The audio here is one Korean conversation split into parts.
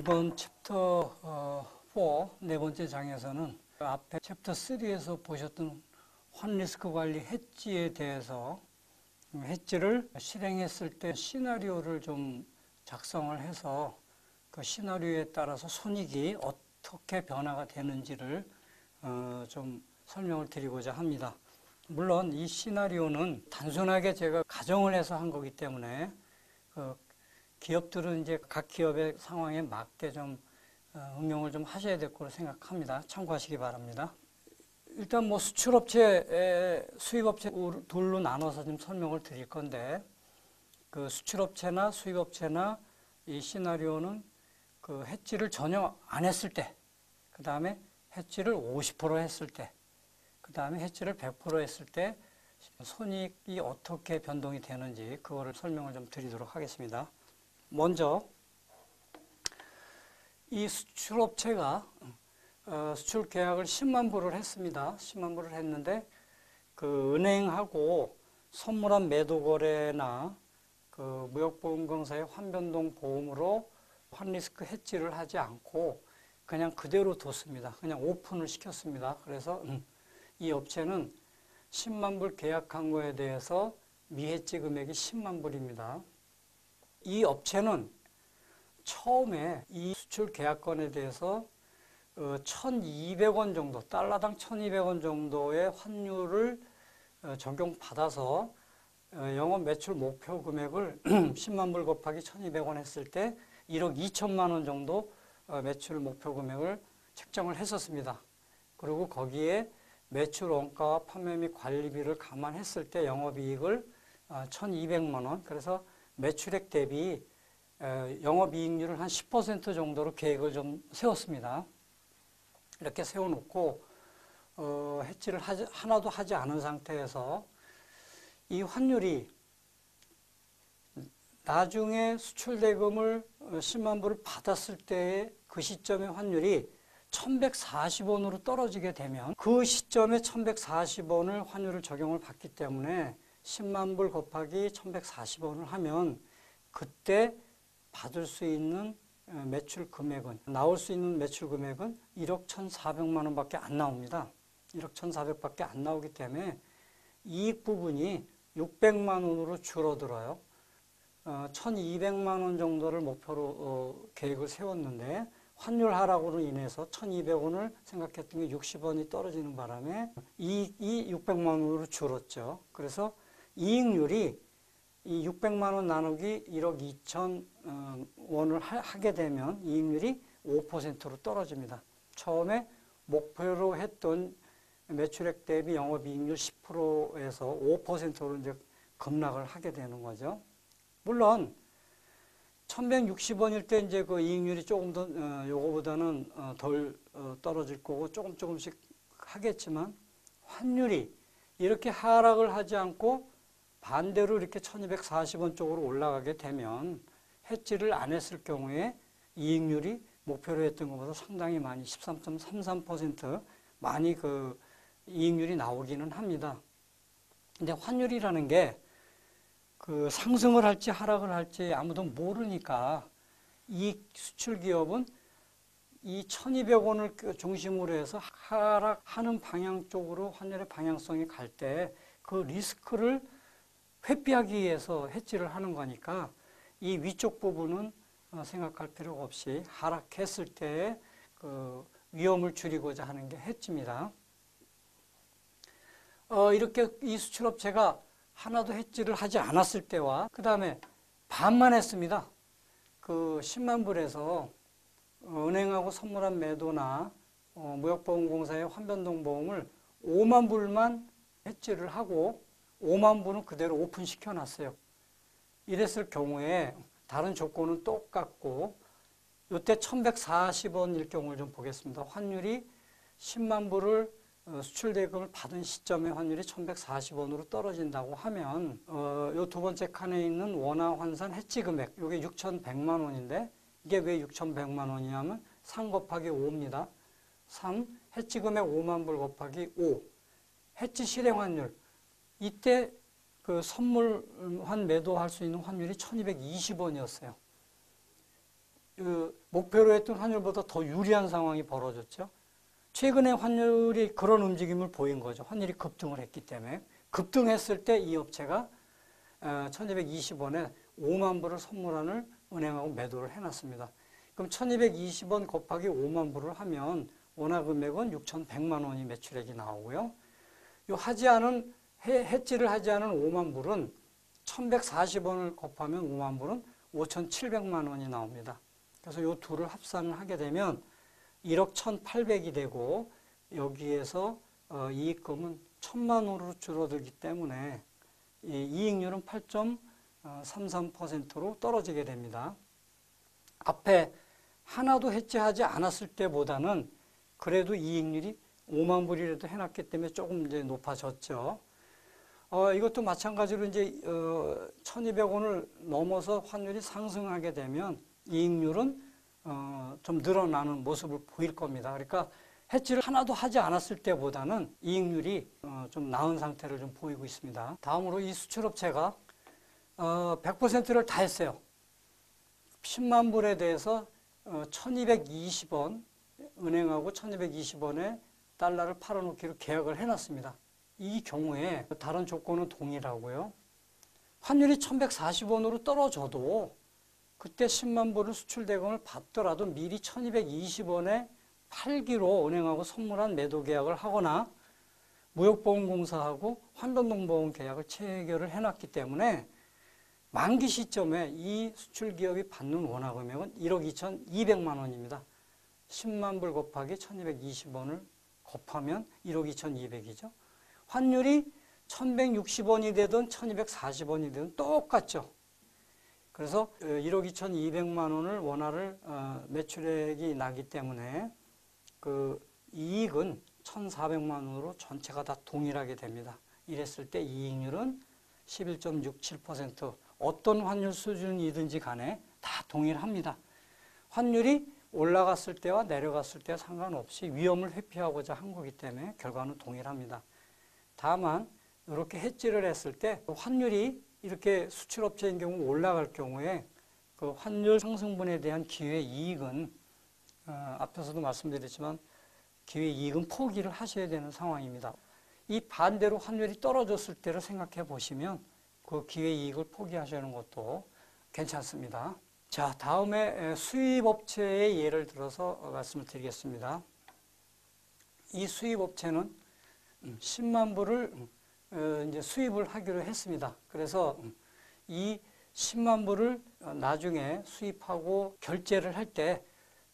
이번 챕터 4 네 번째 장에서는 앞에 챕터 3에서 보셨던 환리스크 관리 해지에 대해서 해지를 실행했을 때 시나리오를 좀 작성을 해서 그 시나리오에 따라서 손익이 어떻게 변화가 되는지를 좀 설명을 드리고자 합니다. 물론 이 시나리오는 단순하게 제가 가정을 해서 한 거기 때문에 기업들은 이제 각 기업의 상황에 맞게 좀 응용을 좀 하셔야 될 거로 생각합니다. 참고하시기 바랍니다. 일단 뭐 수출업체, 수입업체 둘로 나눠서 좀 설명을 드릴 건데, 그 수출업체나 수입업체나 이 시나리오는 그 해지를 전혀 안 했을 때, 그 다음에 해지를 50% 했을 때, 그 다음에 해지를 100% 했을 때 손익이 어떻게 변동이 되는지 그거를 설명을 좀 드리도록 하겠습니다. 먼저 이 수출업체가 수출 계약을 10만 불을 했습니다. 10만 불을 했는데 그 은행하고 선물한 매도 거래나 그 무역보험공사의 환변동 보험으로 환리스크 해지를 하지 않고 그냥 그대로 뒀습니다. 그냥 오픈을 시켰습니다. 그래서 이 업체는 10만 불 계약한 거에 대해서 미해지 금액이 10만 불입니다. 이 업체는 처음에 이 수출 계약건에 대해서 1,200원 정도, 달러당 1,200원 정도의 환율을 적용받아서 영업 매출 목표 금액을 10만 불 곱하기 1,200원 했을 때 1억 2천만 원 정도 매출 목표 금액을 책정을 했었습니다. 그리고 거기에 매출 원가와 판매 및 관리비를 감안했을 때 영업이익을 1,200만 원, 그래서 매출액 대비 영업이익률을 한 10% 정도로 계획을 좀 세웠습니다. 이렇게 세워놓고 해지를 하나도 하지 않은 상태에서 이 환율이 나중에 수출대금을 10만 불을 받았을 때의 그 시점의 환율이 1,140원으로 떨어지게 되면 그 시점에 1,140원을 환율을 적용을 받기 때문에 10만 불 곱하기 1,140원을 하면 그때 받을 수 있는 매출 금액은, 나올 수 있는 매출 금액은 1억 1,400만 원밖에 안 나옵니다. 1억 1,400밖에 안 나오기 때문에 이익 부분이 600만 원으로 줄어들어요. 1,200만 원 정도를 목표로 계획을 세웠는데 환율 하락으로 인해서 1,200원을 생각했던 게 60원이 떨어지는 바람에 이익이 600만 원으로 줄었죠. 그래서 이익률이 이 600만 원 나누기 1억 2천 원을 하게 되면 이익률이 5%로 떨어집니다. 처음에 목표로 했던 매출액 대비 영업이익률 10%에서 5%로 이제 급락을 하게 되는 거죠. 물론 1,160원일 때 이제 그 이익률이 조금 더 요거보다는 덜 떨어질 거고 조금씩 하겠지만 환율이 이렇게 하락을 하지 않고 반대로 이렇게 1,240원 쪽으로 올라가게 되면 해지를 안 했을 경우에 이익률이 목표로 했던 것보다 상당히 많이 13.33% 많이 그 이익률이 나오기는 합니다. 근데 환율이라는 게 그 상승을 할지 하락을 할지 아무도 모르니까 이 수출 기업은 이 1,200원을 중심으로 해서 하락하는 방향 쪽으로 환율의 방향성이 갈 때 그 리스크를 회피하기 위해서 해지를 하는 거니까 이 위쪽 부분은 생각할 필요가 없이 하락했을 때의 그 위험을 줄이고자 하는 게 해지입니다. 이렇게 이 수출업체가 하나도 해지를 하지 않았을 때와 그 다음에 반만 했습니다. 그 10만 불에서 은행하고 선물한 매도나 무역보험공사의 환변동 보험을 5만 불만 해지를 하고 5만 불은 그대로 오픈시켜 놨어요. 이랬을 경우에 다른 조건은 똑같고 이때 1,140원일 경우를 좀 보겠습니다. 환율이 10만 불을 수출대금을 받은 시점의 환율이 1,140원으로 떨어진다고 하면 요 두 번째 칸에 있는 원화 환산 해지 금액, 이게 6,100만 원인데 이게 왜 6,100만 원이냐면 3 곱하기 5입니다. 3, 해지 금액 5만 불 곱하기 5, 해지 실행 환율. 이때 그 선물 환 매도할 수 있는 환율이 1,220원이었어요. 목표로 했던 환율보다 더 유리한 상황이 벌어졌죠. 최근에 환율이 그런 움직임을 보인 거죠. 환율이 급등을 했기 때문에. 급등했을 때 이 업체가 1220원에 5만 불을 선물안을 은행하고 매도를 해놨습니다. 그럼 1220원 곱하기 5만 불을 하면 원화 금액은 6,100만 원이 매출액이 나오고요. 요 해지를 하지 않은 5만 불은 1,140원을 곱하면 5만 불은 5,700만 원이 나옵니다. 그래서 요 둘을 합산을 하게 되면 1억 1,800이 되고 여기에서 이익금은 1,000만 원으로 줄어들기 때문에 이익률은 8.33%로 떨어지게 됩니다. 앞에 하나도 해지하지 않았을 때보다는 그래도 이익률이 5만 불이라도 해놨기 때문에 조금 이제 높아졌죠. 이것도 마찬가지로 이제 1,200원을 넘어서 환율이 상승하게 되면 이익률은 좀 늘어나는 모습을 보일 겁니다. 그러니까 해지를 하나도 하지 않았을 때보다는 이익률이 좀 나은 상태를 좀 보이고 있습니다. 다음으로 이 수출업체가 100%를 다 했어요. 10만 불에 대해서 1220원, 은행하고 1220원에 달러를 팔아놓기로 계약을 해놨습니다. 이 경우에 다른 조건은 동일하고요. 환율이 1140원으로 떨어져도 그때 10만 불을 수출 대금을 받더라도 미리 1220원에 팔기로 은행하고 선물한 매도 계약을 하거나 무역보험공사하고 환변동보험 계약을 체결을 해놨기 때문에 만기 시점에 이 수출기업이 받는 원화 금액은 1억 2,200만 원입니다. 10만 불 곱하기 1220원을 곱하면 1억 2,200이죠. 환율이 1,160원이 되든 1,240원이 되든 똑같죠. 그래서 1억 2,200만 원을 원화를 매출액이 나기 때문에 그 이익은 1,400만 원으로 전체가 다 동일하게 됩니다. 이랬을 때 이익률은 11.67%. 어떤 환율 수준이든지 간에 다 동일합니다. 환율이 올라갔을 때와 내려갔을 때와 상관없이 위험을 회피하고자 한 거기 때문에 결과는 동일합니다. 다만 이렇게 해지를 했을 때 환율이 이렇게 수출업체인 경우 올라갈 경우에 그 환율 상승분에 대한 기회 이익은 앞에서도 말씀드렸지만 기회 이익은 포기를 하셔야 되는 상황입니다. 이 반대로 환율이 떨어졌을 때를 생각해 보시면 그 기회 이익을 포기하시는 것도 괜찮습니다. 자, 다음에 수입업체의 예를 들어서 말씀을 드리겠습니다. 이 수입업체는 10만 불을 이제 수입을 하기로 했습니다. 그래서 이 10만 불을 나중에 수입하고 결제를 할 때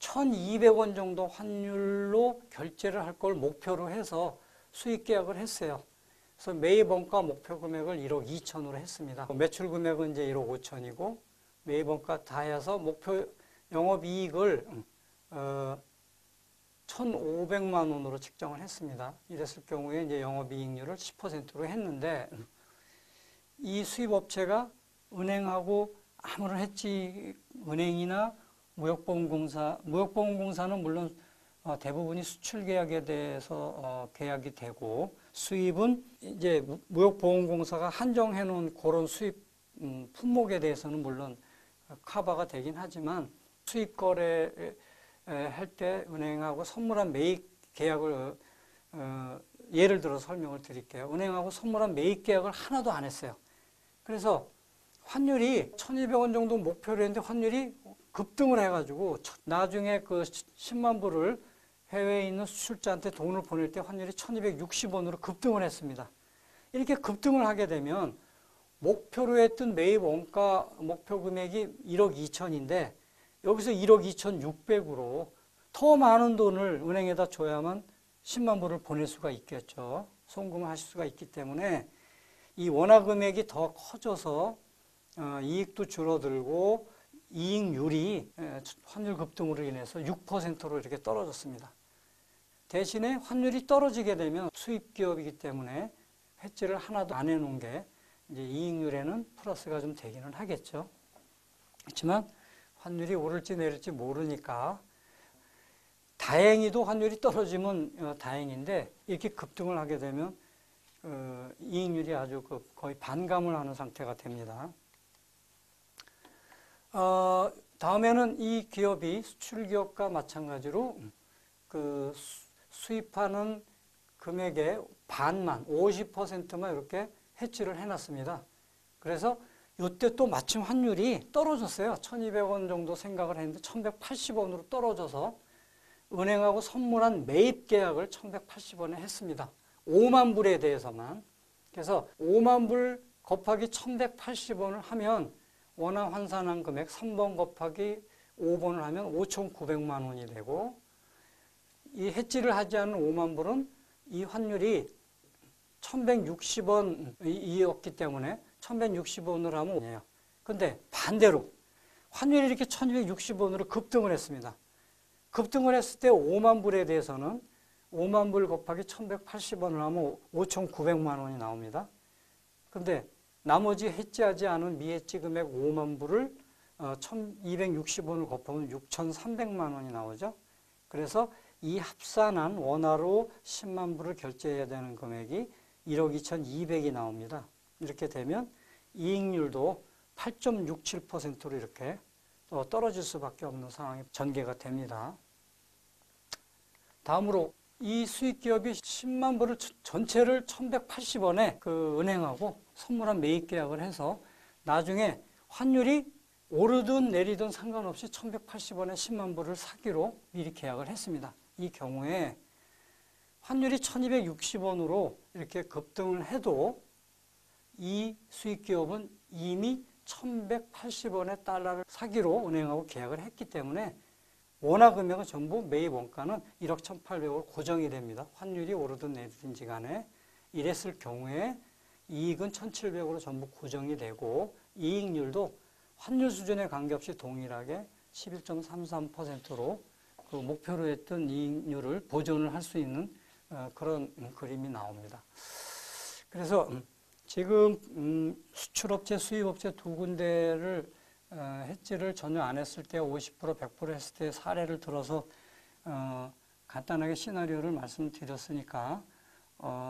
1,200원 정도 환율로 결제를 할 걸 목표로 해서 수입 계약을 했어요. 그래서 매입 원가 목표 금액을 1억 2천으로 했습니다. 매출 금액은 이제 1억 5천이고 매입 원가 다 해서 목표 영업이익을 1,500만 원으로 책정을 했습니다. 이랬을 경우에 이제 영업이익률을 10%로 했는데 이 수입업체가 은행하고 아무런 은행이나 무역보험공사는 물론 대부분이 수출 계약에 대해서 계약이 되고 수입은 이제 무역보험공사가 한정해 놓은 그런 수입 품목에 대해서는 물론 커버가 되긴 하지만 수입 거래 할 때 은행하고 선물한 매입 계약을 예를 들어 설명을 드릴게요. 은행하고 선물한 매입 계약을 하나도 안 했어요. 그래서 환율이 1,200원 정도 목표로 했는데 환율이 급등을 해가지고 나중에 그 10만 불을 해외에 있는 수출자한테 돈을 보낼 때 환율이 1,260원으로 급등을 했습니다. 이렇게 급등을 하게 되면 목표로 했던 매입 원가 목표 금액이 1억 2천인데 여기서 1억 2,600으로 더 많은 돈을 은행에다 줘야만 10만 불을 보낼 수가 있겠죠. 송금을 하실 수가 있기 때문에 이 원화 금액이 더 커져서 이익도 줄어들고 이익률이 환율 급등으로 인해서 6%로 이렇게 떨어졌습니다. 대신에 환율이 떨어지게 되면 수입 기업이기 때문에 해지를 하나도 안 해놓은 게 이제 이익률에는 플러스가 좀 되기는 하겠죠. 그렇지만 환율이 오를지 내릴지 모르니까 다행히도 환율이 떨어지면 다행인데 이렇게 급등을 하게 되면 이익률이 아주 거의 반감을 하는 상태가 됩니다. 다음에는 이 기업이 수출 기업과 마찬가지로 그 수입하는 금액의 반만, 50%만 이렇게 해지를 해놨습니다. 그래서 이때 또 마침 환율이 떨어졌어요. 1,200원 정도 생각을 했는데 1,180원으로 떨어져서 은행하고 선물한 매입 계약을 1,180원에 했습니다. 5만 불에 대해서만. 그래서 5만 불 곱하기 1,180원을 하면 원화 환산한 금액 3번 곱하기 5번을 하면 5,900만 원이 되고, 이 해지를 하지 않은 5만 불은 이 환율이 1,160원이었기 때문에 1,160원으로 하면 5예요. 근데 반대로 환율이 이렇게 1,260원으로 급등을 했습니다. 급등을 했을 때 5만 불에 대해서는 5만 불 곱하기 1,180원을 하면 5,900만 원이 나옵니다. 근데 나머지 해지하지 않은 미해지 금액 5만 불을 1,260원을 곱하면 6,300만 원이 나오죠. 그래서 이 합산한 원화로 10만 불을 결제해야 되는 금액이 1억 2,200이 나옵니다. 이렇게 되면 이익률도 8.67%로 이렇게 떨어질 수밖에 없는 상황이 전개가 됩니다. 다음으로 이 수익기업이 10만 불을 전체를 1,180원에 그 은행하고 선물한 매입 계약을 해서 나중에 환율이 오르든 내리든 상관없이 1,180원에 10만 불을 사기로 미리 계약을 했습니다. 이 경우에 환율이 1,260원으로 이렇게 급등을 해도 이 수익기업은 이미 1,180원의 달러를 사기로 은행하고 계약을 했기 때문에 원화 금액은 전부 매입 원가는 1억 1,800원 고정이 됩니다. 환율이 오르든 내리든지 간에. 이랬을 경우에 이익은 1,700으로 전부 고정이 되고 이익률도 환율 수준에 관계없이 동일하게 11.33%로 그 목표로 했던 이익률을 보존을 할 수 있는 그런 그림이 나옵니다. 그래서 지금 수출업체, 수입업체 두 군데를 해지를 전혀 안 했을 때 50%, 100% 했을 때 사례를 들어서 간단하게 시나리오를 말씀드렸으니까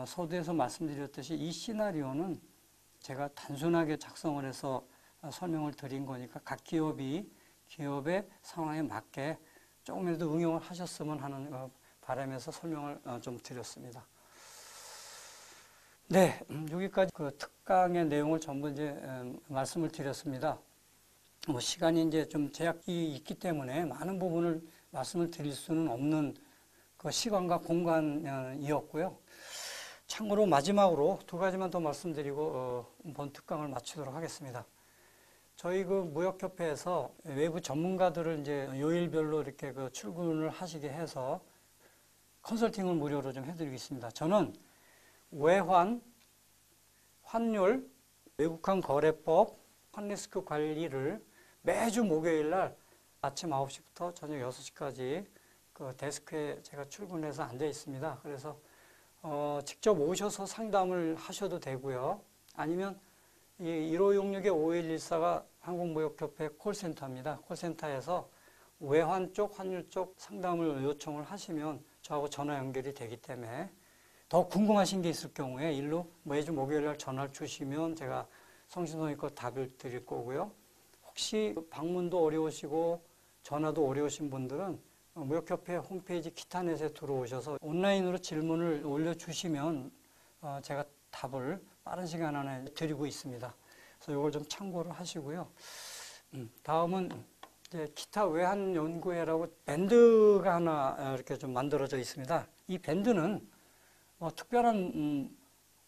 서두에서 말씀드렸듯이 이 시나리오는 제가 단순하게 작성을 해서 설명을 드린 거니까 각 기업이 기업의 상황에 맞게 조금이라도 응용을 하셨으면 하는 바람에서 설명을 좀 드렸습니다. 네, 여기까지 그 특강의 내용을 전부 이제 말씀을 드렸습니다. 뭐 시간이 이제 좀 제약이 있기 때문에 많은 부분을 말씀을 드릴 수는 없는 그 시간과 공간이었고요. 참고로 마지막으로 두 가지만 더 말씀드리고 본 특강을 마치도록 하겠습니다. 저희 그 무역협회에서 외부 전문가들을 이제 요일별로 이렇게 그 출근을 하시게 해서 컨설팅을 무료로 좀 해드리고 있습니다. 저는 외환, 환율, 외국환 거래법, 환리스크 관리를 매주 목요일 날 아침 9시부터 저녁 6시까지 그 데스크에 제가 출근해서 앉아 있습니다. 그래서 직접 오셔서 상담을 하셔도 되고요. 아니면 이 1566-5114가 한국무역협회 콜센터입니다. 콜센터에서 외환 쪽, 환율 쪽 상담을 요청을 하시면 저하고 전화 연결이 되기 때문에 더 궁금하신 게 있을 경우에 일로 매주 목요일 날 전화를 주시면 제가 성심성의껏 답을 드릴 거고요. 혹시 방문도 어려우시고 전화도 어려우신 분들은 무역협회 홈페이지 기타넷에 들어오셔서 온라인으로 질문을 올려주시면 제가 답을 빠른 시간 안에 드리고 있습니다. 그래서 이걸 좀 참고를 하시고요. 다음은 이제 기타 외환 연구회라고 밴드가 하나 이렇게 좀 만들어져 있습니다. 이 밴드는 특별한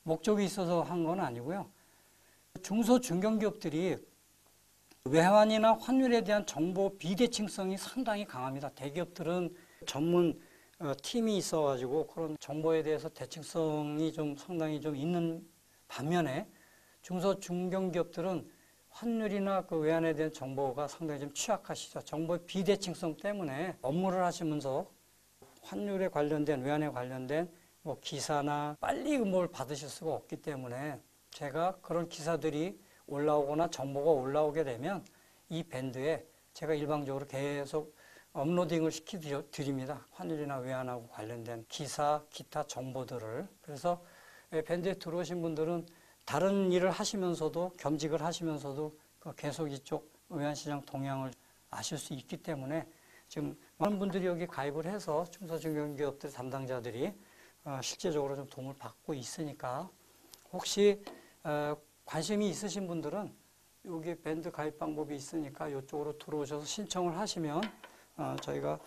목적이 있어서 한 건 아니고요. 중소 중견기업들이 외환이나 환율에 대한 정보 비대칭성이 상당히 강합니다. 대기업들은 전문 팀이 있어가지고 그런 정보에 대해서 대칭성이 좀 상당히 좀 있는 반면에 중소 중견기업들은 환율이나 그 외환에 대한 정보가 상당히 좀 취약하시죠. 정보의 비대칭성 때문에 업무를 하시면서 환율에 관련된 외환에 관련된 뭐 기사나 빨리 뭘 받으실 수가 없기 때문에 제가 그런 기사들이 올라오거나 정보가 올라오게 되면 이 밴드에 제가 일방적으로 계속 업로딩을 시켜드립니다. 환율이나 외환하고 관련된 기사, 기타 정보들을. 그래서 밴드에 들어오신 분들은 다른 일을 하시면서도 겸직을 하시면서도 계속 이쪽 외환시장 동향을 아실 수 있기 때문에 지금 많은 분들이 여기 가입을 해서 중소중견기업들 담당자들이 실제적으로 좀 도움을 받고 있으니까 혹시 관심이 있으신 분들은 여기 밴드 가입 방법이 있으니까 이쪽으로 들어오셔서 신청을 하시면 저희가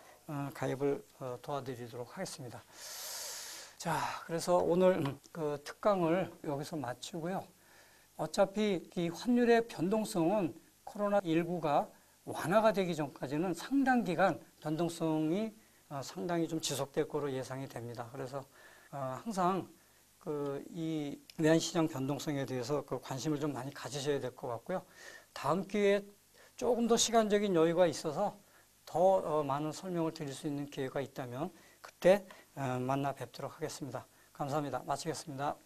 가입을 도와드리도록 하겠습니다. 자, 그래서 오늘 그 특강을 여기서 마치고요. 어차피 이 환율의 변동성은 코로나19가 완화가 되기 전까지는 상당 기간 변동성이 상당히 좀 지속될 거로 예상이 됩니다. 그래서 항상 이 외환시장 변동성에 대해서 그 관심을 좀 많이 가지셔야 될 것 같고요. 다음 기회에 조금 더 시간적인 여유가 있어서 더 많은 설명을 드릴 수 있는 기회가 있다면 그때 만나 뵙도록 하겠습니다. 감사합니다. 마치겠습니다.